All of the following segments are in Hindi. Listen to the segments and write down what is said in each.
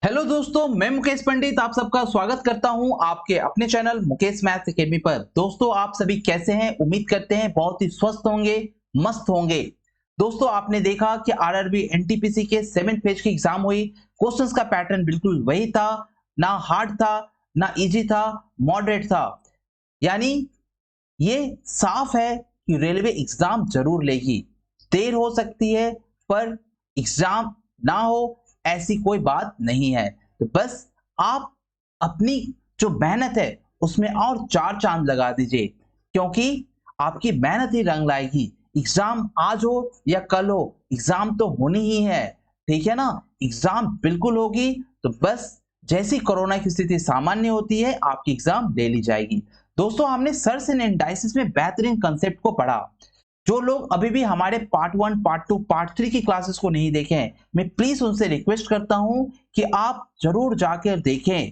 हेलो दोस्तों, मैं मुकेश पंडित आप सबका स्वागत करता हूं आपके अपने चैनल मुकेश मैथ्स एकेडमी पर। दोस्तों, आप सभी कैसे हैं? उम्मीद करते हैं बहुत ही स्वस्थ होंगे, मस्त होंगे। दोस्तों, आपने देखा कि आरआरबी एनटीपीसी के 7th फेज की एग्जाम हुई। क्वेश्चंस का पैटर्न बिल्कुल वही था, ना हार्ड था, ना इजी था, मॉडरेट था। यानी ये साफ है कि रेलवे एग्जाम जरूर लेगी। देर हो सकती है पर एग्जाम ना हो ऐसी कोई बात नहीं है। तो बस आप अपनी जो मेहनत है उसमें और चार चांद लगा दीजिए, क्योंकि आपकी मेहनत ही रंग लाएगी। एग्जाम आज हो या कल हो, एग्जाम तो होनी ही है। ठीक है ना? एग्जाम बिल्कुल होगी। तो बस जैसी कोरोना की स्थिति सामान्य होती है आपकी एग्जाम ले ली जाएगी। दोस्तों, हमने सर्च एंड इंडाइसिस में बेहतरीन कंसेप्ट को पढ़ा। जो लोग अभी भी हमारे पार्ट 1, पार्ट 2, पार्ट 3 की क्लासेस को नहीं देखे हैं, मैं प्लीज उनसे रिक्वेस्ट करता हूं कि आप जरूर जाकर देखें।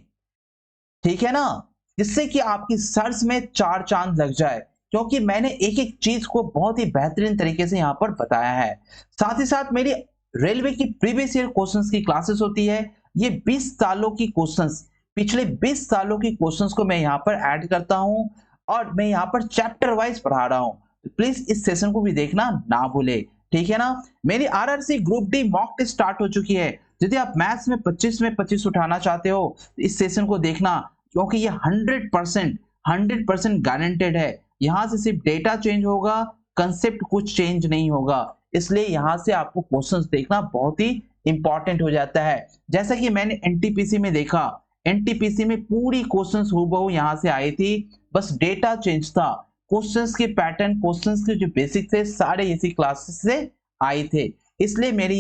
ठीक है ना? जिससे कि आपकी सर्च में चार चांद लग जाए, क्योंकि मैंने एक एक चीज को बहुत ही बेहतरीन तरीके से यहाँ पर बताया है। साथ ही साथ मेरी रेलवे की प्रीवियस ईयर क्वेश्चंस की क्लासेस होती है। ये 20 सालों की क्वेश्चंस, पिछले 20 सालों की क्वेश्चंस को मैं यहाँ पर ऐड करता हूँ और मैं यहाँ पर चैप्टर वाइज पढ़ा रहा हूँ। तो प्लीज इस सेशन को भी देखना ना भूले। ठीक है ना? मेरी RRC group D mock test start हो चुकी है। यदि आप मैथ्स में 25 में 25 उठाना चाहते हो तो इस सेशन को देखना, क्योंकि ये 100% गारंटेड है। यहां से सिर्फ डेटा चेंज होगा, कंसेप्ट कुछ चेंज नहीं होगा। इसलिए यहां से आपको क्वेश्चंस देखना बहुत ही इंपॉर्टेंट हो जाता है। जैसा कि मैंने एनटीपीसी में देखा, एनटीपीसी में पूरी क्वेश्चंस हूबहू यहां से आई थी, बस डेटा चेंज था। क्वेश्चंस के पैटर्न, क्वेश्चंस के जो बेसिक थे, सारे इसी क्लासेस से आए थे। इसलिए मेरी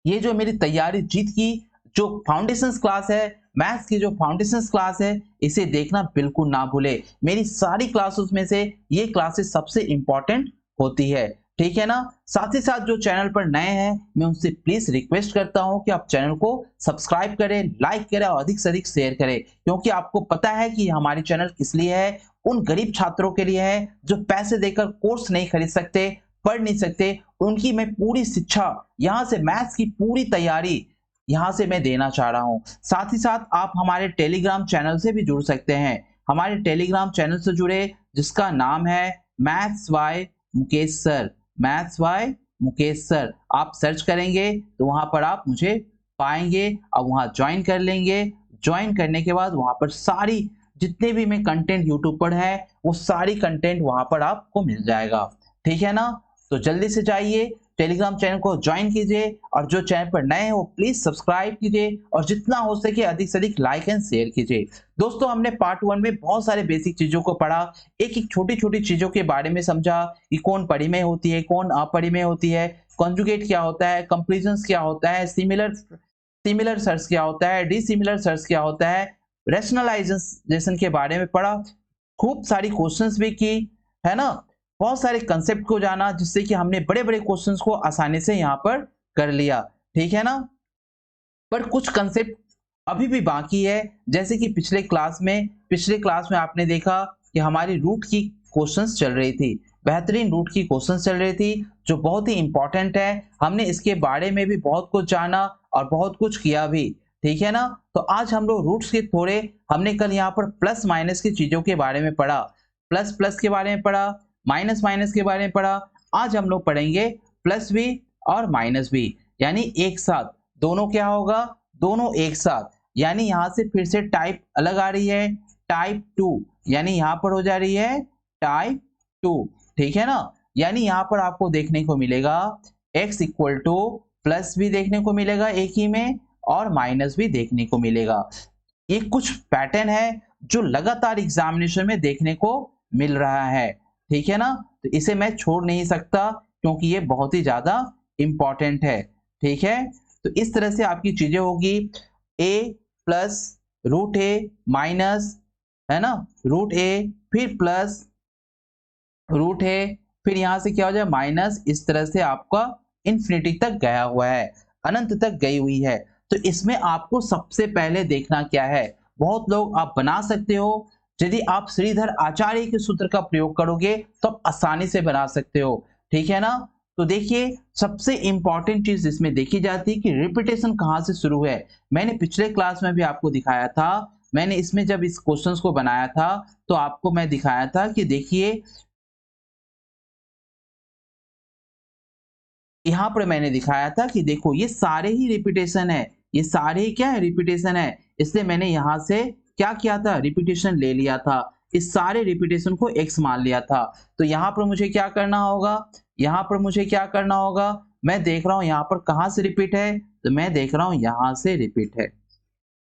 ये जो मेरी तैयारी जीत की जो फाउंडेशंस क्लास है, मैथ्स की जो फाउंडेशंस क्लास है, इसे देखना बिल्कुल ना भूले। मेरी सारी क्लासेस में से ये क्लासेस सबसे इंपॉर्टेंट होती है। ठीक है ना? साथ ही साथ जो चैनल पर नए हैं, मैं उनसे प्लीज रिक्वेस्ट करता हूं कि आप चैनल को सब्सक्राइब करें, लाइक करें और अधिक से अधिक शेयर करें, क्योंकि आपको पता है कि हमारी चैनल किस लिए है। उन गरीब छात्रों के लिए है जो पैसे देकर कोर्स नहीं खरीद सकते, पढ़ नहीं सकते। उनकी मैं पूरी शिक्षा, यहाँ से मैथ्स की पूरी तैयारी यहाँ से मैं देना चाह रहा हूँ। साथ ही साथ आप हमारे टेलीग्राम चैनल से भी जुड़ सकते हैं। हमारे टेलीग्राम चैनल से जुड़े, जिसका नाम है maths by Mukesh sir. Maths by Mukesh sir आप सर्च करेंगे तो वहां पर आप मुझे पाएंगे और वहां ज्वाइन कर लेंगे। ज्वाइन करने के बाद वहां पर सारी जितने भी मैं कंटेंट यूट्यूब पर है, वो सारी कंटेंट वहां पर आपको मिल जाएगा। ठीक है ना? तो जल्दी से जाइए, टेलीग्राम चैनल को ज्वाइन कीजिए और जो चैनल पर नए हैं वो प्लीज सब्सक्राइब कीजिए और जितना हो सके अधिक से अधिक लाइक एंड शेयर कीजिए। दोस्तों, हमने पार्ट 1 में बहुत सारे बेसिक चीजों को पढ़ा, एक एक छोटी छोटी चीजों के बारे में समझा कि कौन परिमेय होती है, कौन अपरिमेय होती है, कॉन्जुगेट क्या होता है, कंपैरिजन क्या होता है, सिमिलर सिमिलर सर्च क्या होता है, डिसिमिलर सर्च क्या होता है, रैशनलाइजेशन के बारे में पढ़ा। खूब सारी क्वेश्चंस भी की, है ना? बहुत सारे कंसेप्ट को जाना, जिससे कि हमने बड़े बड़े क्वेश्चंस को आसानी से यहाँ पर कर लिया। ठीक है ना? पर कुछ कंसेप्ट अभी भी बाकी है। जैसे कि पिछले क्लास में आपने देखा कि हमारी रूट की क्वेश्चंस चल रही थी, बेहतरीन रूट की क्वेश्चंस चल रही थी, जो बहुत ही इंपॉर्टेंट है। हमने इसके बारे में भी बहुत कुछ जाना और बहुत कुछ किया भी। ठीक है ना? तो आज हम लोग रूट्स के थोड़े, हमने कल यहाँ पर प्लस माइनस की चीजों के बारे में पढ़ा, प्लस प्लस के बारे में पढ़ा, माइनस माइनस के बारे में पढ़ा। आज हम लोग पढ़ेंगे प्लस भी और माइनस भी, यानी एक साथ। दोनों क्या होगा? दोनों एक साथ। यानी यहां से फिर से टाइप अलग आ रही है, टाइप 2, यानी यहां पर हो जा रही है टाइप 2। ठीक है ना? यानी यहां पर आपको देखने को मिलेगा x इक्वल टू प्लस भी देखने को मिलेगा एक ही में, और माइनस भी देखने को मिलेगा। ये कुछ पैटर्न है जो लगातार एग्जामिनेशन में देखने को मिल रहा है। ठीक है ना? तो इसे मैं छोड़ नहीं सकता, क्योंकि ये बहुत ही ज्यादा इंपॉर्टेंट है। ठीक है? तो इस तरह से आपकी चीजें होगी, a plus root A minus, है ना, रूट ए, फिर प्लस रूट है, फिर यहां से क्या हो जाए माइनस। इस तरह से आपका इंफिनिटी तक गया हुआ है, अनंत तक गई हुई है। तो इसमें आपको सबसे पहले देखना क्या है, बहुत लोग आप बना सकते हो। यदि आप श्रीधर आचार्य के सूत्र का प्रयोग करोगे तो आप आसानी से बना सकते हो। ठीक है ना? तो देखिए सबसे इंपॉर्टेंट चीज इसमें देखी जाती है कि रिपीटेशन कहाँ से शुरू है। मैंने पिछले क्लास में भी आपको दिखाया था, मैंने इसमें जब इस क्वेश्चंस को बनाया था तो आपको मैं दिखाया था कि देखिए यहाँ पर मैंने दिखाया था कि देखो ये सारे ही रिपीटेशन है, ये सारे ही क्या है, रिपीटेशन है। इसलिए मैंने यहाँ से क्या किया था, रिपीटेशन ले लिया था, इस सारे रिपीटेशन को x मान लिया था। तो यहाँ पर मुझे क्या करना होगा, यहाँ पर मुझे क्या करना होगा, मैं देख रहा हूँ यहाँ पर कहाँ से रिपीट है, तो मैं देख रहा हूँ यहाँ से रिपीट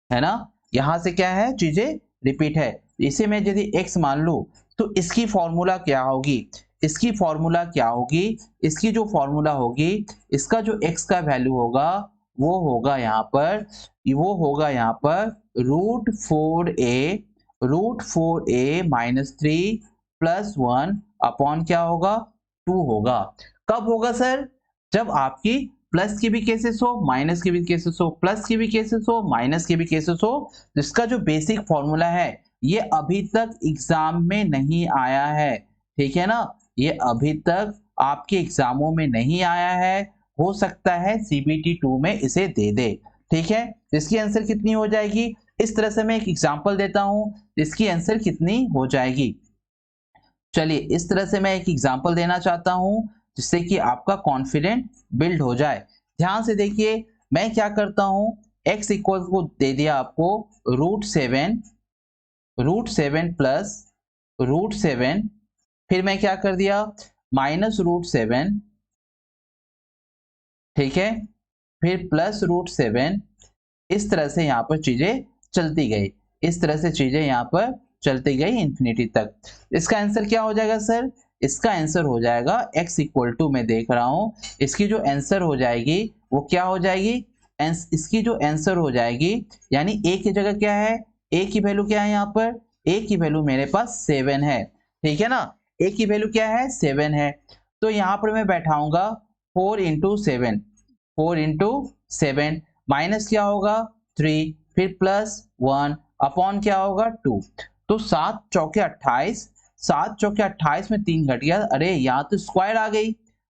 है ना, यहाँ से क्या है, चीजें रिपीट है। इसे मैं यदि x मान लूं तो इसकी फॉर्मूला क्या होगी, इसकी फॉर्मूला क्या होगी, इसकी जो फॉर्मूला होगी, इसका जो x का वैल्यू होगा वो होगा यहाँ पर, वो होगा यहाँ पर √4a माइनस 3 प्लस 1 अपॉन क्या होगा, 2 होगा। कब होगा सर, जब आपकी प्लस की भी केसेस हो, माइनस की भी केसेस हो, प्लस की भी केसेस हो, माइनस की भी केसेस हो। जिसका जो बेसिक फॉर्मूला है ये अभी तक एग्जाम में नहीं आया है, ठीक है ना, ये अभी तक आपके एग्जामों में नहीं आया है, हो सकता है CBT 2 में इसे दे दे, ठीक है। इसकी आंसर कितनी हो जाएगी, इस तरह से मैं एक एग्जांपल देता हूं, इसकी आंसर कितनी हो जाएगी। चलिए इस तरह से मैं एक एग्जांपल देना चाहता हूं जिससे कि आपका कॉन्फिडेंट बिल्ड हो जाए। ध्यान से देखिए, मैं क्या करता हूं, x इक्वल को दे दिया आपको √7 प्लस √7, फिर मैं क्या कर दिया माइनस √7, ठीक है, फिर प्लस √7। इस तरह से यहाँ पर चीजें चलती गई, इस तरह से चीजें यहाँ पर चलती गई इंफिनिटी तक। इसका आंसर क्या हो जाएगा सर, इसका आंसर हो जाएगा x इक्वल टू, मैं देख रहा हूं इसकी जो आंसर हो जाएगी वो क्या हो जाएगी, इसकी जो आंसर हो जाएगी, यानी a की जगह क्या है, a की वैल्यू क्या है, यहाँ पर a की वैल्यू मेरे पास 7 है, ठीक है ना, a की वैल्यू क्या है, 7 है। तो यहाँ पर मैं बैठाऊंगा 4 इंटू 7, 4 इंटू 7 माइनस क्या होगा 3, फिर प्लस 1 अपॉन क्या होगा 2। तो 7 चौके 28, 7 चौके 28 में 3 घट गया, अरे यहाँ तो स्क्वायर आ गई,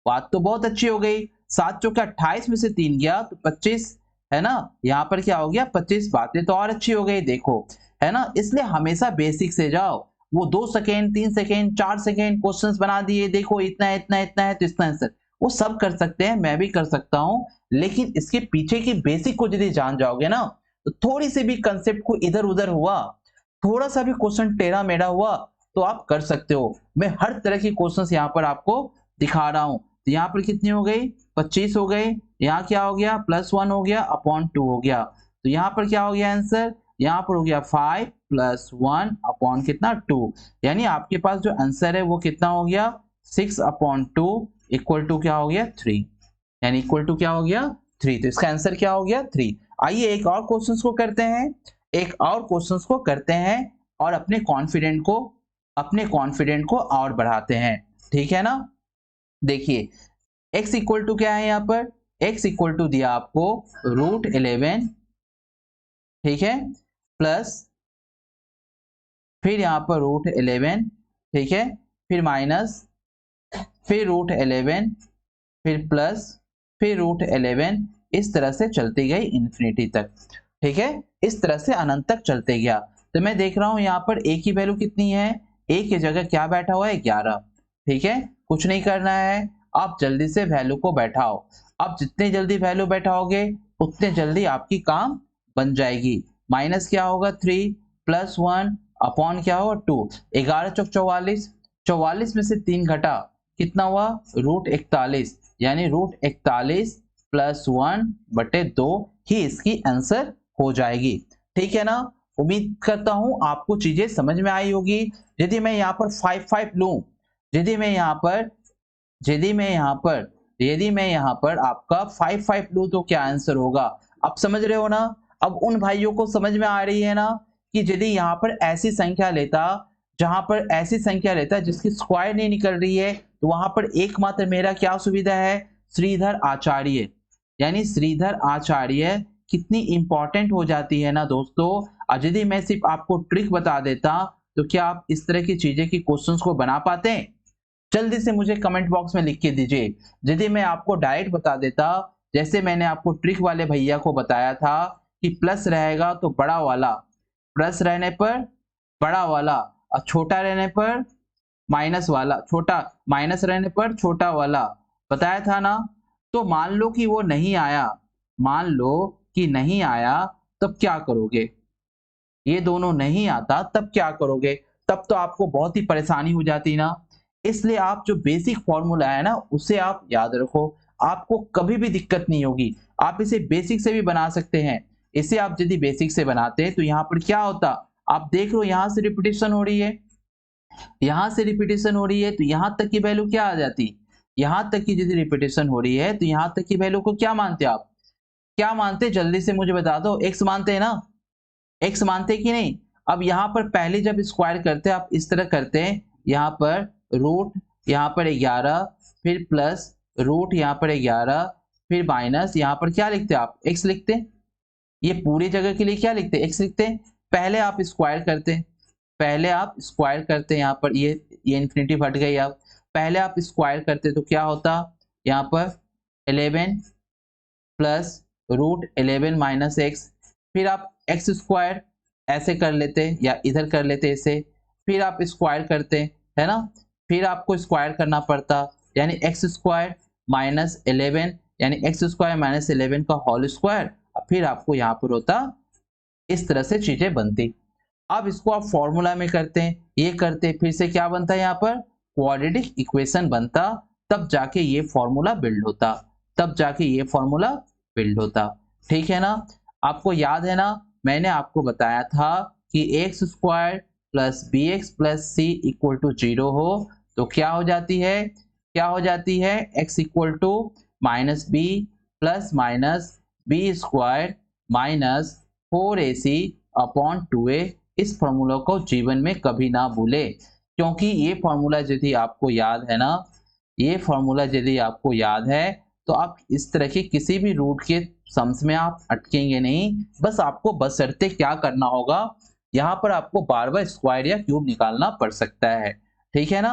बात तो बहुत अच्छी हो गई। 7 चौके 28 में से 3 गया तो 25, है ना, यहाँ पर क्या हो गया 25, बातें तो और अच्छी हो गई, देखो है ना। इसलिए हमेशा बेसिक से जाओ, वो 2 सेकेंड 3 सेकेंड 4 सेकेंड क्वेश्चंस बना दिए, देखो इतना इतना इतना है तो इतना आंसर, वो सब कर सकते हैं, मैं भी कर सकता हूं, लेकिन इसके पीछे की बेसिक को यदि जान जाओगे ना, तो थोड़ी सी भी कंसेप्ट को इधर उधर हुआ, थोड़ा सा भी क्वेश्चन टेढ़ा मेढ़ा हुआ तो आप कर सकते हो। मैं हर तरह की क्वेश्चंस यहाँ पर आपको दिखा रहा हूं। तो यहाँ पर कितनी हो गई, 25 हो गई, यहाँ क्या हो गया +1 हो गया अपॉन 2 हो गया, तो यहाँ पर क्या हो गया आंसर, यहाँ पर हो गया 5 + 1 अपॉन कितना 2, यानी आपके पास जो आंसर है वो कितना हो गया 6/2 इक्वल टू क्या हो गया 3, यानी इक्वल टू क्या हो गया 3। तो इसका आंसर क्या हो गया 3। आइए एक और क्वेश्चन को करते हैं, एक और क्वेश्चन को करते हैं और अपने कॉन्फिडेंट को और बढ़ाते हैं, ठीक है ना। देखिए x इक्वल टू क्या है, यहाँ पर x इक्वल टू दिया आपको √11, ठीक है, प्लस फिर यहाँ पर √11, ठीक है, फिर माइनस, फिर √11, फिर प्लस, फिर √11, इस तरह से चलती गई इंफिनिटी तक, ठीक है, इस तरह से अनंत तक चलते गया। तो मैं देख रहा हूं यहाँ पर a की वैल्यू कितनी है, a की जगह क्या बैठा हुआ है 11, ठीक है, कुछ नहीं करना है, आप जल्दी से वैल्यू को बैठाओ, आप जितने जल्दी वैल्यू बैठाओगे उतने जल्दी आपकी काम बन जाएगी। माइनस क्या होगा 3 प्लस 1 अपॉन क्या होगा 2, 11 चौक 44, 44 में से 3 घटा कितना हुआ √41, यानी √41 + 1/2 ही इसकी आंसर हो जाएगी, ठीक है ना। उम्मीद करता हूं आपको चीजें समझ में आई होगी। यदि मैं यहाँ पर 5 लूं, यदि मैं यहाँ पर आपका 5 लूं तो क्या आंसर होगा, आप समझ रहे हो ना। अब उन भाइयों को समझ में आ रही है ना कि यदि यहाँ पर ऐसी संख्या लेता, जहां पर ऐसी संख्या लेता जिसकी स्क्वायर नहीं निकल रही है, तो वहां पर एकमात्र मेरा क्या सुविधा है, श्रीधर आचार्य, यानी श्रीधर आचार्य कितनी इंपॉर्टेंट हो जाती है ना दोस्तों। और यदि मैं सिर्फ आपको ट्रिक बता देता तो क्या आप इस तरह की चीजें की क्वेश्चंस को बना पाते हैं, जल्दी से मुझे कमेंट बॉक्स में लिख के दीजिए। यदि मैं आपको डायरेक्ट बता देता, जैसे मैंने आपको ट्रिक वाले भैया को बताया था कि प्लस रहेगा तो बड़ा वाला, प्लस रहने पर बड़ा वाला और छोटा रहने पर माइनस वाला, छोटा माइनस रहने पर छोटा वाला, बताया था ना। तो मान लो कि वो नहीं आया, मान लो कि नहीं आया, तब क्या करोगे? ये दोनों नहीं आता तब क्या करोगे? तब तो आपको बहुत ही परेशानी हो जाती ना। इसलिए आप जो बेसिक फॉर्मूला है ना उसे आप याद रखो, आपको कभी भी दिक्कत नहीं होगी। आप इसे बेसिक से भी बना सकते हैं। इसे आप यदि बेसिक से बनाते तो यहाँ पर क्या होता, आप देख लो यहाँ से रिपीटेशन हो रही है, यहाँ से रिपीटेशन हो रही है, तो यहाँ तक की वैल्यू क्या आ जाती? यहाँ तक की यदि रिपीटेशन हो रही है तो यहाँ तक की वैल्यू को क्या मानते आप? क्या मानते? जल्दी से मुझे बता दो। एक्स मानते हैं ना? एक्स मानते हैं कि नहीं? अब यहाँ पर पहले जब स्क्वायर करते हैं आप इस तरह करते हैं, यहाँ पर रूट, यहाँ पर 11, फिर प्लस रूट, यहाँ पर 11, फिर माइनस, यहाँ पर क्या लिखते हैं आप? एक्स लिखते हैं। ये पूरी जगह के लिए क्या लिखते हैं? एक्स लिखते हैं। पहले आप स्क्वायर करते हैं, पहले आप स्क्वायर करते हैं, यहाँ पर ये इन्फिनिटी हट गई। आप पहले आप स्क्वायर करते तो क्या होता? यहाँ पर 11 प्लस रूट 11 माइनस एक्स, फिर आप एक्स स्क्वायर ऐसे कर लेते या इधर कर लेते इसे, फिर आप स्क्वायर करते, है ना? फिर आपको स्क्वायर करना पड़ता, यानी एक्स स्क्वायर माइनस 11, यानी एक्स स्क्वायर माइनस 11 का होल स्क्वायर, फिर आपको यहाँ पर होता, इस तरह से चीजें बनती। अब इसको आप फॉर्मूला में करते हैं, ये करते, फिर से क्या बनता है यहाँ पर? क्वाड्रेटिक इक्वेशन बनता, तब जाके ये फॉर्मूला बिल्ड होता, तब जाके ये फॉर्मूला बिल्ड होता। ठीक है ना? आपको याद है ना, मैंने आपको बताया था कि x square plus b x plus c equal to 0 हो तो क्या हो जाती है? क्या हो जाती है? X equal to minus b plus minus b square minus 4ac upon 2a। इस फॉर्मूला को जीवन में कभी ना भूले, क्योंकि ये फॉर्मूला यदि आपको याद है ना, ये फॉर्मूला यदि आपको याद है तो आप इस तरह के किसी भी रूट के सम्स में आप अटकेंगे नहीं। बस आपको बशर्ते क्या करना होगा, यहाँ पर आपको बार बार स्क्वायर या क्यूब निकालना पड़ सकता है। ठीक है ना?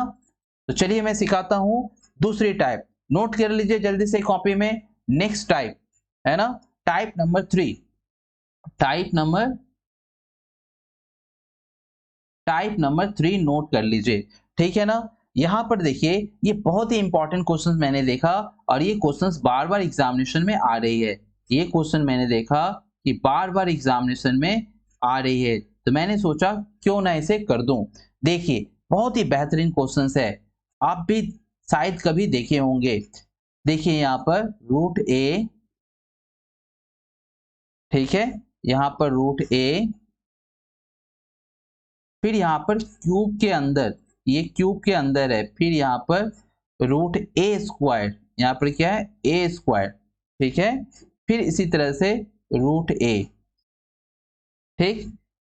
तो चलिए मैं सिखाता हूं दूसरी टाइप, नोट कर लीजिए जल्दी से कॉपी में। नेक्स्ट टाइप है ना, type number 3, type number 3 note कर लीजिए। ठीक है ना? यहां पर देखिए, ये बहुत ही इंपॉर्टेंट क्वेश्चन मैंने देखा और ये क्वेश्चंस बार बार एग्जामिनेशन में आ रही है। ये क्वेश्चन मैंने देखा कि बार बार एग्जामिनेशन में आ रही है, तो मैंने सोचा क्यों ना इसे कर दूं। देखिए बहुत ही बेहतरीन क्वेश्चंस है, आप भी शायद कभी देखे होंगे। देखिए यहाँ पर रूट ए, ठीक है, यहाँ पर रूट ए, फिर यहाँ पर क्यूब के अंदर, ये क्यूब के अंदर है, फिर यहाँ पर रूट ए स्क्वायर, यहाँ पर क्या है? ए स्क्वायर, ठीक है, फिर इसी तरह से रूट ए, ठीक,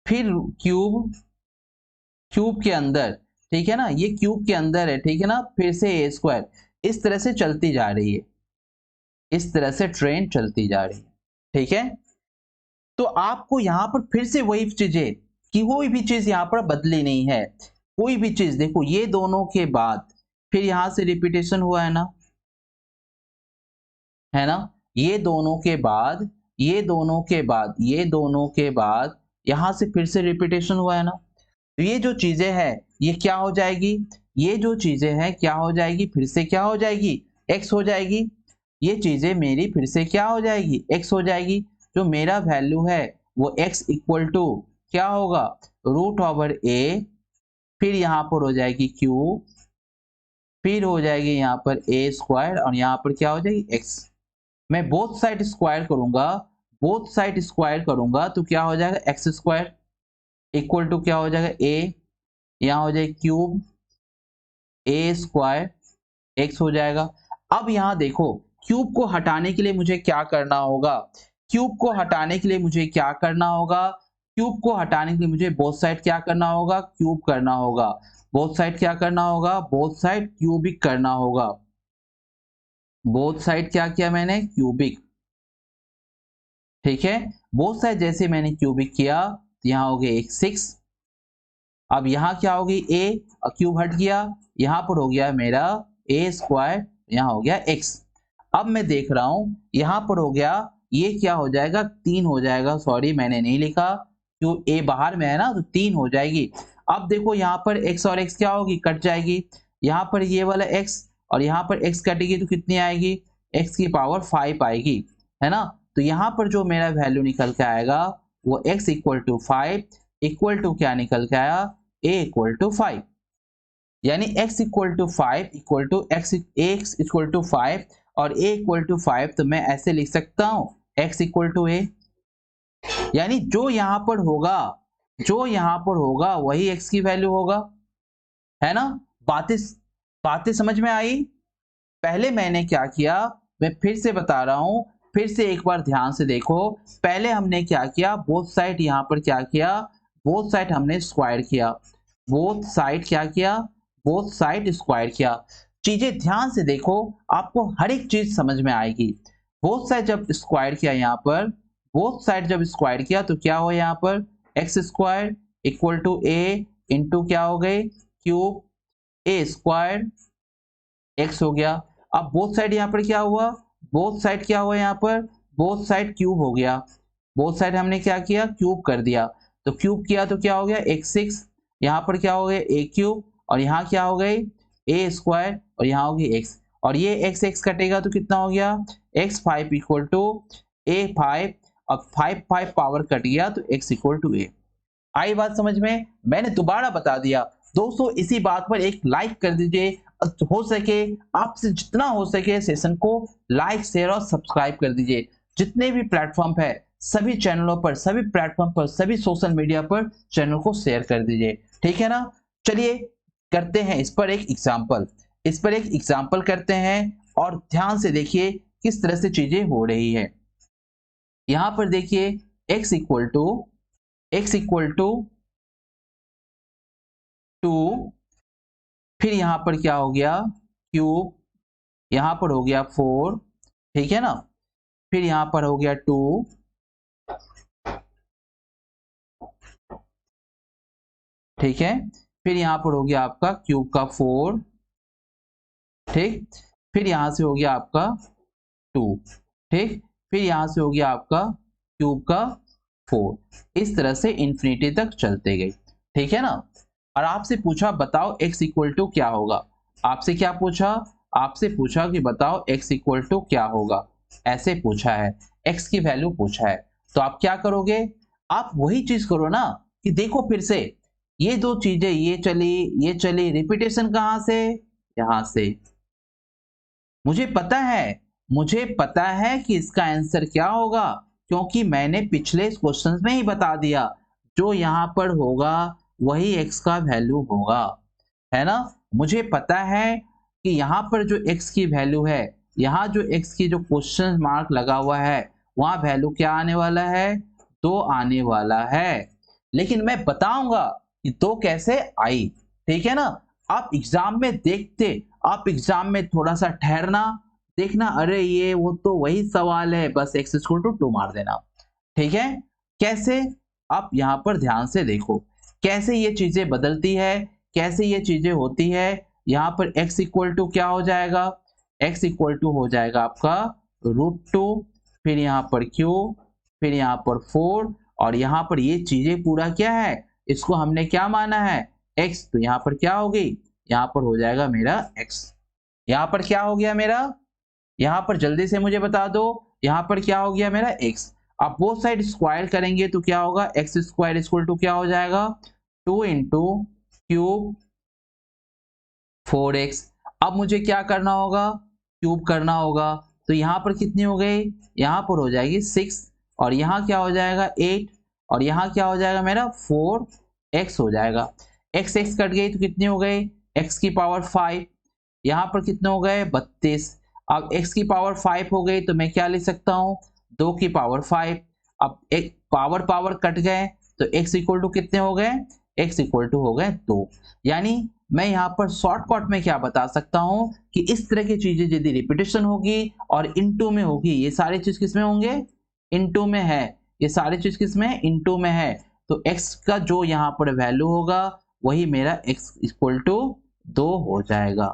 फिर क्यूब, क्यूब के अंदर, ठीक है ना, ये क्यूब के अंदर है, ठीक है ना, फिर से ए स्क्वायर, इस तरह से चलती जा रही है, इस तरह से ट्रेन चलती जा रही है। ठीक है, तो आपको यहां पर फिर से वही चीजें, कि कोई भी चीज यहां पर बदली नहीं है, कोई भी चीज। देखो ये दोनों के बाद फिर यहां से रिपीटेशन हुआ है ना, है ना, ये दोनों के बाद, ये दोनों के बाद, ये दोनों के बाद यहां से फिर से रिपीटेशन हुआ है ना, तो ये जो चीजें हैं ये क्या हो जाएगी? ये जो चीजें हैं क्या हो जाएगी? फिर से क्या हो जाएगी? एक्स हो जाएगी। ये चीजें मेरी फिर से क्या हो जाएगी? एक्स हो जाएगी। जो मेरा वैल्यू है वो एक्स इक्वल टू क्या होगा? रूट ओवर ए, फिर यहाँ पर हो जाएगी क्यू, फिर हो जाएगी यहाँ पर ए स्क्वायर और यहाँ पर क्या हो जाएगी? एक्स। मैं बोथ साइड स्क्वायर करूंगा, बोथ साइड स्क्वायर करूंगा तो क्या हो जाएगा? एक्स स्क्वायर इक्वल टू क्या हो जाएगा? ए, यहाँ हो जाएगा क्यूब ए स्क्वायर एक्स हो जाएगा। अब यहाँ देखो, क्यूब को हटाने के लिए मुझे क्या करना होगा? क्यूब को हटाने के लिए मुझे क्या करना होगा? क्यूब को हटाने के लिए मुझे बोथ साइड क्या करना होगा? क्यूब करना होगा। बोथ साइड क्या करना होगा? बोथ साइड क्यूबिक करना होगा। बोथ साइड क्या किया मैंने? क्यूबिक। ठीक है, बोथ साइड जैसे मैंने क्यूबिक किया, यहाँ हो गए एक 6, अब यहाँ क्या होगी a, क्यूब हट गया, यहाँ पर हो गया मेरा a स्क्वायर, यहाँ हो गया x। अब मैं देख रहा हूं यहाँ पर हो गया, ये क्या हो जाएगा 3 हो जाएगा, सॉरी मैंने नहीं लिखा क्यों a बाहर में है ना, तो 3 हो जाएगी। अब देखो यहाँ पर x और x क्या होगी, कट जाएगी, यहाँ पर ये वाला x और यहाँ पर x कटेगी तो कितनी आएगी, x की पावर 5 आएगी, है ना। तो यहाँ पर जो मेरा वैल्यू निकल के आएगा वो x equal to 5 equal to क्या निकल के आया, a इक्वल टू 5, यानी x equal to 5 equal to x equal to 5 और a इक्वल टू 5, तो मैं ऐसे लिख सकता हूं x इक्वल टू a, यानी जो यहां पर होगा, जो यहां पर होगा वही x की वैल्यू होगा, है ना। बातें बातें समझ में आई। पहले मैंने क्या किया, मैं फिर से बता रहा हूं, फिर से एक बार ध्यान से देखो। पहले हमने क्या किया, बोथ साइड यहां पर क्या किया, बोथ साइड हमने स्क्वायर किया, बोथ साइड क्या किया, बोथ साइड स्क्वायर किया। चीजें ध्यान से देखो, आपको हर एक चीज समझ में आएगी। बोथ साइड जब स्क्वायर किया, यहाँ पर बोथ साइड जब स्क्वायर किया तो क्या हो, यहाँ पर x square equal to a into क्या हो गए, क्यूब ए स्क्वायर एक्स हो गया। अब बोथ साइड यहाँ पर क्या हुआ, बोथ साइड क्या हुआ, यहाँ पर बोथ साइड क्यूब हो गया, बोथ साइड हमने क्या किया, क्यूब कर दिया। तो क्यूब किया तो क्या हो गया x6, यहाँ पर क्या हो गया a क्यूब और यहाँ क्या हो गई a स्क्वायर और यहाँ होगी x, और ये x कटेगा तो कितना हो गया x5 इक्वल टू a5, अब 5 पावर कट गया तो x इक्वल टू a। आई बात समझ में, मैंने दोबारा बता दिया। दोस्तों इसी बात पर एक लाइक कर दीजिए, हो सके आपसे जितना हो सके सेशन को लाइक शेयर और सब्सक्राइब कर दीजिए। जितने भी प्लेटफॉर्म है सभी चैनलों पर, सभी प्लेटफॉर्म पर, सभी सोशल मीडिया पर चैनल को शेयर कर दीजिए, ठीक है ना। चलिए करते हैं इस पर एक एग्जाम्पल, इस पर एक एग्जाम्पल करते हैं और ध्यान से देखिए किस तरह से चीजें हो रही है। यहां पर देखिए x इक्वल टू 2, फिर यहां पर क्या हो गया क्यूब, यहां पर हो गया 4, ठीक है ना, फिर यहां पर हो गया 2, ठीक है, फिर यहां पर हो गया आपका क्यूब का 4, ठीक, फिर यहां से हो गया आपका 2, ठीक, फिर यहां से हो गया आपका क्यूब का 4, इस तरह से इंफिनिटी तक चलते गए, ठीक है ना। और आपसे पूछा बताओ x इक्वल टू क्या होगा, आपसे क्या पूछा, आपसे पूछा कि बताओ x इक्वल टू क्या होगा, ऐसे पूछा है, x की वैल्यू पूछा है। तो आप क्या करोगे, आप वही चीज करो ना कि देखो फिर से ये दो चीजें, ये चली, रिपीटेशन कहां से, यहां से। मुझे पता है, मुझे पता है कि इसका आंसर क्या होगा, क्योंकि मैंने पिछले क्वेश्चन में ही बता दिया, जो यहां पर होगा वही x का वैल्यू होगा, है ना। मुझे पता है कि यहां पर जो x की वैल्यू है, यहां जो x की जो क्वेश्चन मार्क लगा हुआ है, वहां वैल्यू क्या आने वाला है, 2 आने वाला है। लेकिन मैं बताऊंगा कि 2 कैसे आई, ठीक है ना। आप एग्जाम में देखते, आप एग्जाम में थोड़ा सा ठहरना, देखना अरे ये वो तो वही सवाल है, बस x इक्वल टू 2 मार देना, ठीक है। कैसे, आप यहां पर ध्यान से देखो कैसे ये चीजें बदलती है, कैसे ये चीजें होती है। यहां पर x इक्वल टू क्या हो जाएगा, x इक्वल टू हो जाएगा आपका √2, फिर यहाँ पर q, फिर यहाँ पर 4, और यहाँ पर ये चीजें पूरा क्या है, इसको हमने क्या माना है x, तो यहाँ पर क्या होगी, यहाँ पर हो जाएगा मेरा x, यहाँ पर क्या हो गया मेरा, यहाँ पर जल्दी से मुझे बता दो, यहाँ पर क्या हो गया मेरा x। अब बोथ साइड स्क्वायर करेंगे तो क्या होगा, एक्स स्क्वायर इक्वल टू क्या हो जाएगा 2 इंटू क्यूब 4x। अब मुझे क्या करना होगा, क्यूब करना होगा, तो यहाँ पर कितनी हो गई, यहाँ पर हो जाएगी 6, और यहाँ क्या हो जाएगा 8, और यहाँ क्या हो जाएगा मेरा 4x हो जाएगा। x कट गई तो कितनी हो गई, x की पावर 5, यहाँ पर कितने हो गए 32। अब x की पावर 5 हो गई तो मैं क्या लिख सकता हूँ, 2 की पावर 5। अब एक पावर पावर कट गए तो x इक्वल टू कितने हो गए, x इक्वल टू हो गए 2। यानी मैं यहाँ पर शॉर्टकट में क्या बता सकता हूँ कि इस तरह की चीजें यदि रिपीटेशन होगी और इनटू में होगी, ये सारी चीज किसमें होंगे, इनटू में है, ये सारी चीज किसमें इनटू में है, तो x का जो यहाँ पर वैल्यू होगा वही मेरा x इक्वल टू 2 हो जाएगा।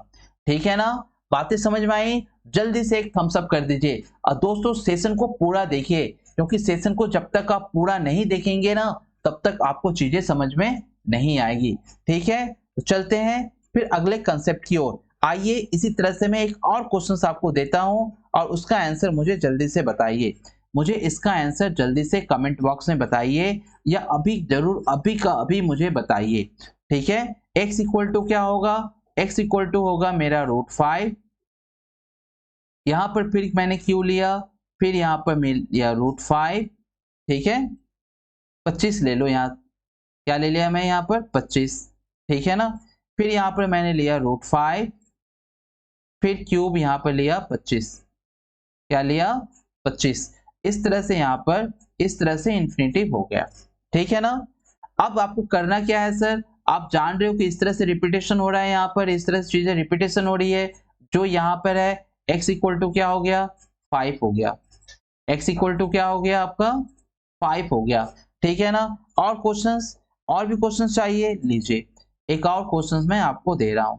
ठीक है ना, बातें समझ में आई? जल्दी से एक थम्स अप कर दीजिए। और दोस्तों सेशन को पूरा देखिए, क्योंकि सेशन को जब तक आप पूरा नहीं देखेंगे ना तब तक आपको चीजें समझ में नहीं आएगी। ठीक है, तो चलते हैं फिर अगले कंसेप्ट की ओर। आइए इसी तरह से मैं एक और क्वेश्चन आपको देता हूं और उसका आंसर मुझे जल्दी से बताइए। मुझे इसका आंसर जल्दी से कमेंट बॉक्स में बताइए, या अभी जरूर अभी का अभी मुझे बताइए। ठीक है, x इक्वल टू क्या होगा? x इक्वल टू होगा मेरा √5। यहां पर फिर मैंने q लिया, फिर यहां पर मिल लिया √5। ठीक है, 25 ले लो, यहाँ क्या ले लिया मैं यहाँ पर 25। ठीक है ना, फिर यहाँ पर मैंने लिया √5, फिर क्यूब यहाँ पर लिया 25। क्या लिया? 25। इस तरह से यहाँ पर इस तरह से इंफिनिटी हो गया। ठीक है ना, अब आपको करना क्या है सर? आप जान रहे हो कि इस तरह से रिपीटेशन हो रहा है, यहाँ पर इस तरह से चीजें रिपीटेशन हो रही है। जो यहाँ पर है x इक्वल टू क्या हो गया? 5 हो गया। x इक्वल टू क्या हो गया आपका? 5 हो गया। ठीक है ना, और क्वेश्चंस, और भी क्वेश्चंस चाहिए? लीजिए एक और क्वेश्चंस मैं आपको दे रहा हूं।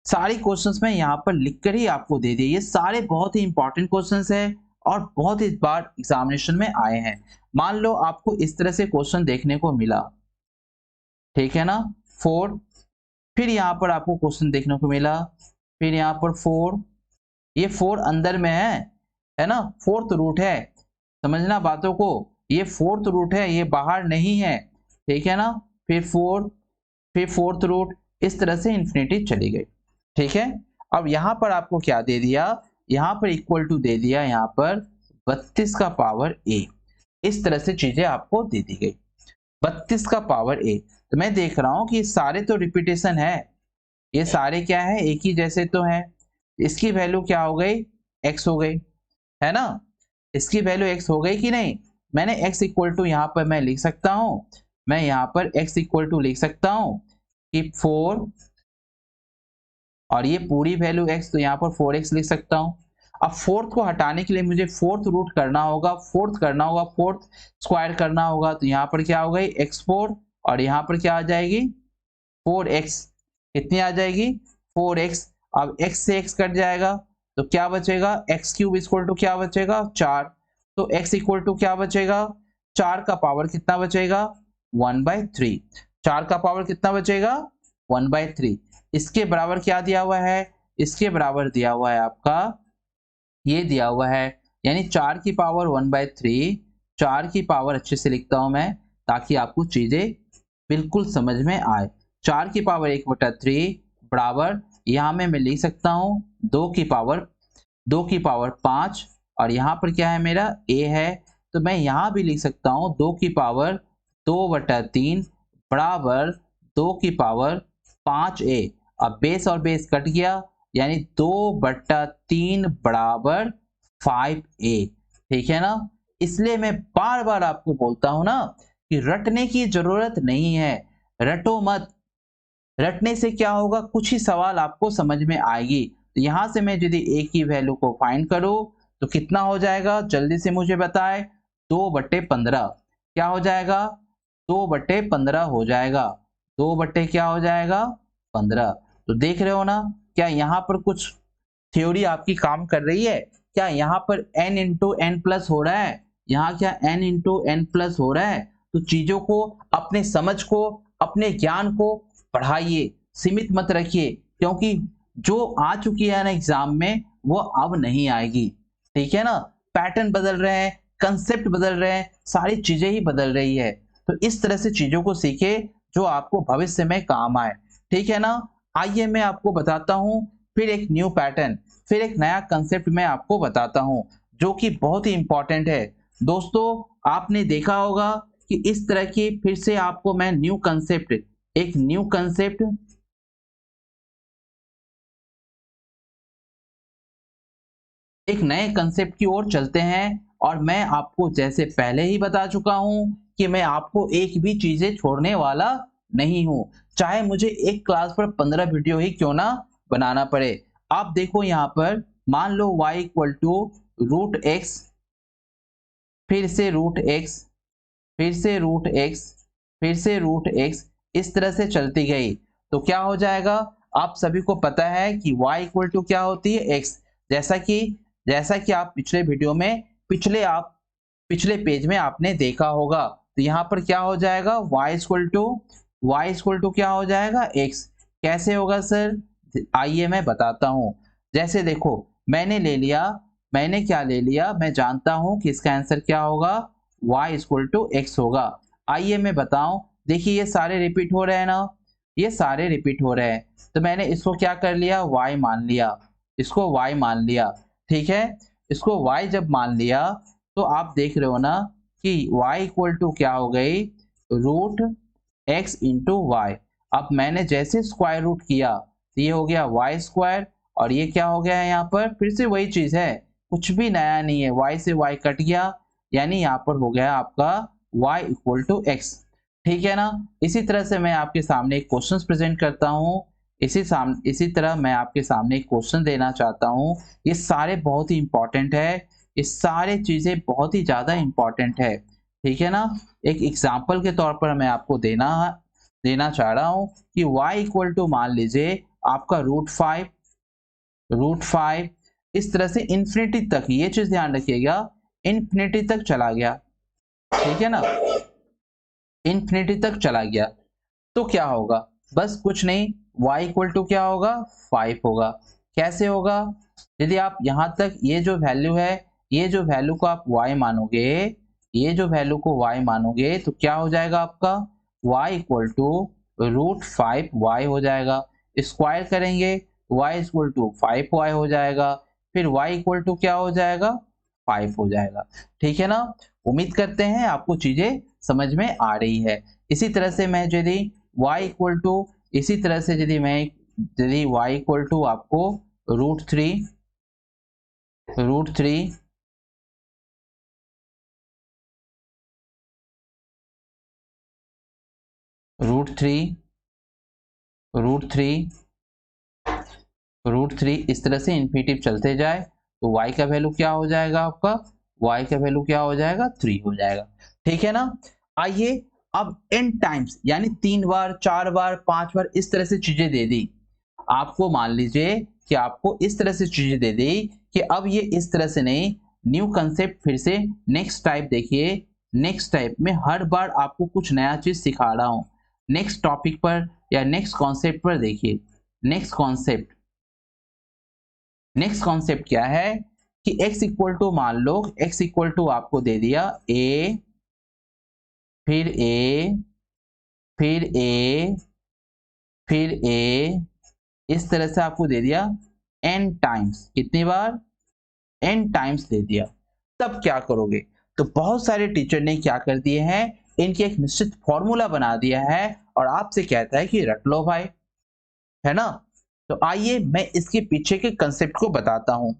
सारी क्वेश्चंस मैं यहाँ पर लिखकर ही आपको दे दिए। ये सारे बहुत ही इंपॉर्टेंट क्वेश्चंस है और बहुत इस बार एग्जामिनेशन में आए हैं। मान लो आपको इस तरह से क्वेश्चन देखने को मिला, ठीक है ना, 4, फिर यहाँ पर आपको क्वेश्चन देखने को मिला, फिर यहाँ पर 4, ये 4 अंदर में है ना, 4th रूट है, समझना बातों को, ये 4th रूट है, ये बाहर नहीं है। ठीक है ना, फिर 4, फिर 4th रूट, इस तरह से इंफिनिटी चली गई। ठीक है, अब यहां पर आपको क्या दे दिया? यहां पर इक्वल टू दे दिया यहां पर 32 का पावर a। इस तरह से चीजें आपको दे दी गई, 32 का पावर a। तो मैं देख रहा हूं कि सारे तो रिपीटेशन है, ये सारे क्या है? एक ही जैसे तो है। इसकी वैल्यू क्या हो गई? x हो गई, है ना, इसकी वैल्यू x हो गई कि नहीं? मैंने x इक्वल टू यहाँ पर मैं लिख सकता हूं, मैं यहाँ पर x इक्वल टू लिख सकता हूं कि 4, और ये पूरी वैल्यू x, तो यहाँ पर 4x लिख सकता हूं। अब 4th को हटाने के लिए मुझे 4th रूट करना होगा, 4th करना होगा, 4th स्क्वायर करना होगा। तो यहाँ पर क्या हो गई? x4, और यहाँ पर क्या आ जाएगी? 4x। कितनी आ जाएगी? 4x। अब x से x कट जाएगा तो क्या बचेगा? x क्यूब इक्वल टू क्या बचेगा? 4। तो x इक्वल टू क्या बचेगा? 4 का पावर कितना बचेगा? 1/3। 4 का पावर कितना बचेगा? 1/3। इसके बराबर क्या दिया हुआ है? इसके बराबर दिया हुआ है आपका, ये दिया हुआ है, यानी 4 की पावर 1/3। 4 की पावर अच्छे से लिखता हूं मैं ताकि आपको चीजें बिल्कुल समझ में आए। 4 की पावर 1/3 बराबर, यहां में मैं लिख सकता हूं 2 की पावर 5, और यहां पर क्या है? मेरा a है, तो मैं यहां भी लिख सकता हूं 2 की पावर 2/3 बराबर 2 की पावर 5a। अब बेस और बेस कट गया, यानी 2/3 बराबर 5a। ठीक है ना, इसलिए मैं बार बार आपको बोलता हूं ना कि रटने की जरूरत नहीं है, रटो मत। रटने से क्या होगा? कुछ ही सवाल आपको समझ में आएगी। तो यहां से मैं यदि a की वैल्यू को फाइंड करूं तो कितना हो जाएगा? जल्दी से मुझे बताए। 2/15 क्या हो जाएगा? 2/15 हो जाएगा। 2 बट्टे क्या हो जाएगा? 15। तो देख रहे हो ना, क्या यहाँ पर कुछ थ्योरी आपकी काम कर रही है? क्या यहाँ पर n इंटू एन प्लस हो रहा है? यहाँ क्या n इंटू एन प्लस हो रहा है? तो चीजों को, अपने समझ को, अपने ज्ञान को बढ़ाइए, सीमित मत रखिए, क्योंकि जो आ चुकी है ना एग्जाम में वो अब नहीं आएगी। ठीक है ना, पैटर्न बदल रहे हैं, कंसेप्ट बदल रहे हैं, सारी चीजें ही बदल रही है। तो इस तरह से चीजों को सीखे जो आपको भविष्य में काम आए। ठीक है ना, आइए मैं आपको बताता हूं फिर एक न्यू पैटर्न, फिर एक नया कंसेप्ट मैं आपको बताता हूं जो कि बहुत ही इंपॉर्टेंट है। दोस्तों आपने देखा होगा कि इस तरह की फिर से आपको मैं न्यू कंसेप्ट, एक न्यू कंसेप्ट, एक नए कंसेप्ट की ओर चलते हैं। और मैं आपको जैसे पहले ही बता चुका हूं कि मैं आपको एक भी चीजें छोड़ने वाला नहीं हूं, चाहे मुझे एक क्लास पर 15 वीडियो ही क्यों ना बनाना पड़े। आप देखो यहां पर, मान लो y इक्वल टू √x, फिर से √x, फिर से √x, फिर से √x, इस तरह से चलती गई तो क्या हो जाएगा, आप सभी को पता है कि y इक्वल टू क्या होती है x। जैसा कि आप पिछले वीडियो में पिछले पेज में आपने देखा होगा, तो यहाँ पर क्या हो जाएगा y इक्वल टू क्या हो जाएगा x। कैसे होगा सर, आइए मैं बताता हूँ। जैसे देखो मैंने क्या ले लिया, मैं जानता हूं कि इसका आंसर क्या होगा, y इक्वल टू x होगा। आइए मैं बताऊं, देखिए ये सारे रिपीट हो रहे हैं ना, ये सारे रिपीट हो रहे हैं, तो मैंने इसको क्या कर लिया, y मान लिया, इसको y मान लिया। ठीक है, इसको y जब मान लिया तो आप देख रहे हो ना कि y इक्वल टू क्या हो गई, रूट x इंटू वाई। अब मैंने जैसे स्क्वायर रूट किया तो ये हो गया y स्क्वायर, और ये क्या हो गया है, यहाँ पर फिर से वही चीज है, कुछ भी नया नहीं है, y से y कट गया, यानी यहाँ पर हो गया आपका y इक्वल टू x। ठीक है ना। इसी तरह से मैं आपके सामने एक क्वेश्चन प्रेजेंट करता हूँ, इसी तरह मैं आपके सामने एक क्वेश्चन देना चाहता हूँ। ये सारे बहुत ही इंपॉर्टेंट है, ये सारे चीजें बहुत ही ज्यादा इंपॉर्टेंट है। ठीक है ना। एक एग्जाम्पल के तौर पर मैं आपको देना चाह रहा हूँ कि y इक्वल टू मान लीजिए आपका रूट फाइव इस तरह से इंफिनिटी तक, ये चीज ध्यान रखिएगा, इंफिनिटी तक चला गया। ठीक है ना, इंफिनिटी तक चला गया तो क्या होगा, बस कुछ नहीं, y इक्वल टू क्या होगा, 5 होगा। कैसे होगा, यदि आप यहां तक ये जो वैल्यू है, ये जो वैल्यू को आप y मानोगे, ये जो वैल्यू को y मानोगे तो क्या हो जाएगा आपका, y equal to root 5y हो जाएगा। स्क्वायर करेंगे y इक्वल टू 5y हो जाएगा, फिर y इक्वल टू क्या हो जाएगा, 5 हो जाएगा। ठीक है ना। उम्मीद करते हैं आपको चीजें समझ में आ रही है। इसी तरह से मैं यदि y इक्वल टू, इसी तरह से यदि y इक्वल टू आपको रूट थ्री रूट थ्री इस तरह से इन्फिनिटिव चलते जाए तो y का वैल्यू क्या हो जाएगा आपका, y का वैल्यू क्या हो जाएगा, 3 हो जाएगा। ठीक है ना। आइए अब n टाइम्स यानी 3 बार 4 बार 5 बार इस तरह से चीजें दे दी आपको, मान लीजिए कि आपको इस तरह से चीजें दे दी कि अब ये इस तरह से नहीं, न्यू कंसेप्ट फिर से नेक्स्ट टाइप देखिए, नेक्स्ट टाइप में हर बार आपको कुछ नया चीज सिखा रहा हूं। नेक्स्ट टॉपिक पर या नेक्स्ट कॉन्सेप्ट पर देखिए, नेक्स्ट कॉन्सेप्ट क्या है कि x इक्वल टू, मान लो x इक्वल टू आपको दे दिया a, फिर a, फिर a, फिर a, इस तरह से आपको दे दिया n टाइम्स, कितनी बार, n टाइम्स दे दिया। तब क्या करोगे, तो बहुत सारे टीचर ने क्या कर दिए हैं, इनकी एक निश्चित फॉर्मूला बना दिया है और आपसे कहता है कि रट लो भाई, है ना। तो आइए मैं इसके पीछे के कंसेप्ट को बताता हूं।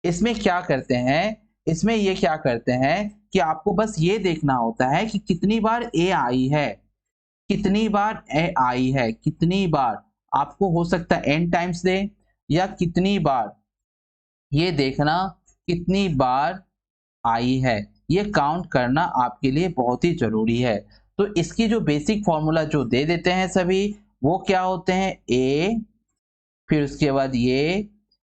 इसमें क्या करते हैं, इसमें ये क्या करते हैं कि आपको बस ये देखना होता है कि कितनी बार a आई है, कितनी बार a आई है, कितनी बार, आपको हो सकता है n टाइम्स दे, या कितनी बार, ये देखना कितनी बार आई है, ये काउंट करना आपके लिए बहुत ही जरूरी है। तो इसकी जो बेसिक फॉर्मूला जो दे देते हैं सभी, वो क्या होते हैं, a, फिर उसके बाद ये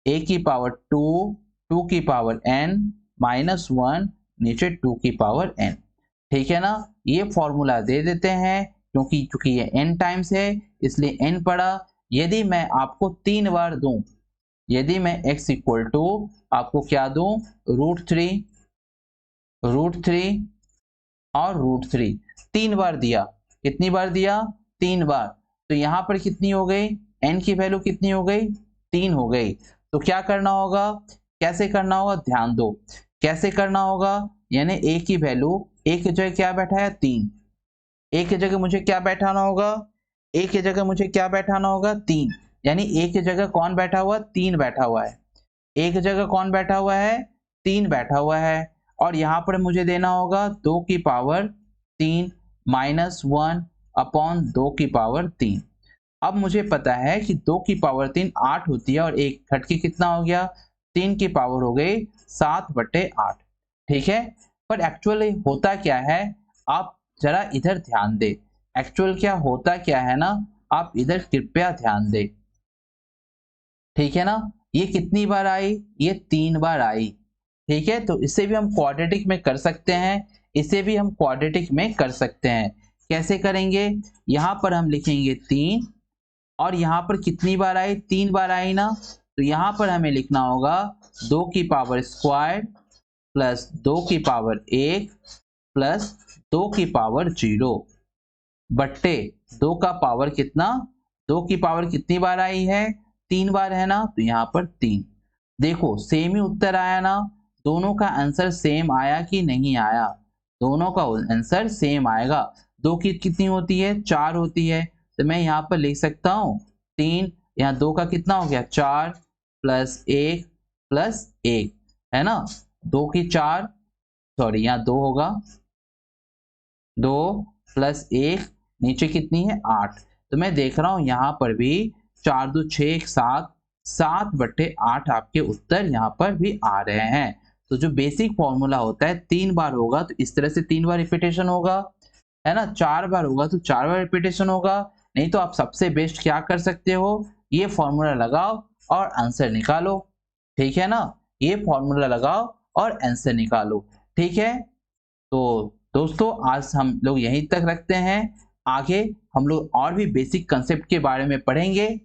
a की पावर 2, 2 की पावर n माइनस 1, नीचे 2 की पावर n। ठीक है ना, ये फॉर्मूला दे देते हैं, क्योंकि ये n टाइम्स है इसलिए n पड़ा। यदि मैं आपको 3 बार दूं, यदि मैं x इक्वल टू आपको क्या दूं, रूट थ्री और रूट थ्री 3 बार दिया, कितनी बार दिया, 3 बार, तो यहां पर कितनी हो गई, n की वैल्यू कितनी हो गई, 3 हो गई। तो क्या करना होगा, कैसे करना होगा, ध्यान दो कैसे करना होगा, यानी a की वैल्यू, a की जगह क्या बैठा है, 3, a की जगह मुझे क्या बैठाना होगा, a की जगह मुझे क्या बैठाना होगा, 3, यानी a की जगह कौन बैठा हुआ, 3 बैठा हुआ है, a की जगह कौन बैठा हुआ है, 3 बैठा हुआ है, और यहां पर मुझे देना होगा 2 की पावर 3 माइनस 1 अपॉन 2 की पावर 3। अब मुझे पता है कि 2 की पावर 3 8 होती है, और एक घट के कितना हो गया, 3 की पावर हो गई 7/8। ठीक है, पर एक्चुअली होता क्या है, आप जरा इधर ध्यान दे, एक्चुअल क्या होता क्या है ना, आप इधर कृपया ध्यान दें, ठीक है ना। ये कितनी बार आई, ये 3 बार आई, ठीक है। तो इसे भी हम क्वाड्रेटिक में कर सकते हैं, इसे भी हम क्वाड्रेटिक में कर सकते हैं। कैसे करेंगे, यहां पर हम लिखेंगे 3, और यहां पर कितनी बार आई, 3 बार आई ना, तो यहां पर हमें लिखना होगा 2 की पावर स्क्वायर प्लस 2 की पावर 1 प्लस 2 की पावर 0 बट्टे 2 का पावर कितना, 2 की पावर कितनी बार आई है, 3 बार है ना, तो यहाँ पर 3। देखो सेम ही उत्तर आया ना, दोनों का आंसर सेम आया कि नहीं आया, दोनों का आंसर सेम आएगा। 2 की कितनी होती है, 4 होती है, तो मैं यहाँ पर लिख सकता हूँ 3, यहाँ 2 का कितना हो गया 4 प्लस 1 प्लस 1, है ना। 2 की 4, सॉरी यहाँ 2 होगा, 2 प्लस 1, नीचे कितनी है 8। तो मैं देख रहा हूं यहां पर भी 4 2 6 7, 7 बट्टे 8 आपके उत्तर यहां पर भी आ रहे हैं। तो जो बेसिक फॉर्मूला होता है 3 बार होगा तो इस तरह से 3 बार रिपीटेशन होगा, है ना। 4 बार होगा तो 4 बार रिपीटेशन होगा। नहीं तो आप सबसे बेस्ट क्या कर सकते हो, ये फॉर्मूला लगाओ और आंसर निकालो, ठीक है ना। ये फॉर्मूला लगाओ और आंसर निकालो, ठीक है। तो दोस्तों आज हम लोग यहीं तक रखते हैं, आगे हम लोग और भी बेसिक कंसेप्ट के बारे में पढ़ेंगे।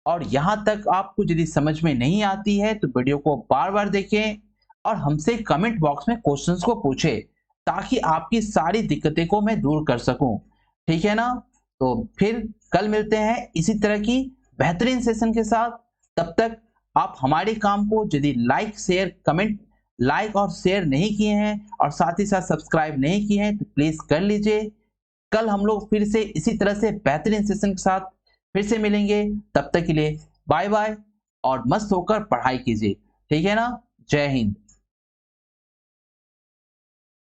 और यहाँ तक आपको यदि समझ में नहीं आती है तो वीडियो को बार बार देखें और हमसे कमेंट बॉक्स में क्वेश्चंस को पूछें, ताकि आपकी सारी दिक्कतें को मैं दूर कर सकूं, ठीक है ना। तो फिर कल मिलते हैं इसी तरह की बेहतरीन सेशन के साथ। तब तक आप हमारे काम को यदि लाइक और शेयर नहीं किए हैं और साथ ही साथ सब्सक्राइब नहीं किए हैं तो प्लीज कर लीजिए। कल हम लोग फिर से इसी तरह से बेहतरीन सेशन के साथ फिर से मिलेंगे, तब तक के लिए बाय बाय और मस्त होकर पढ़ाई कीजिए, ठीक है ना। जय हिंद।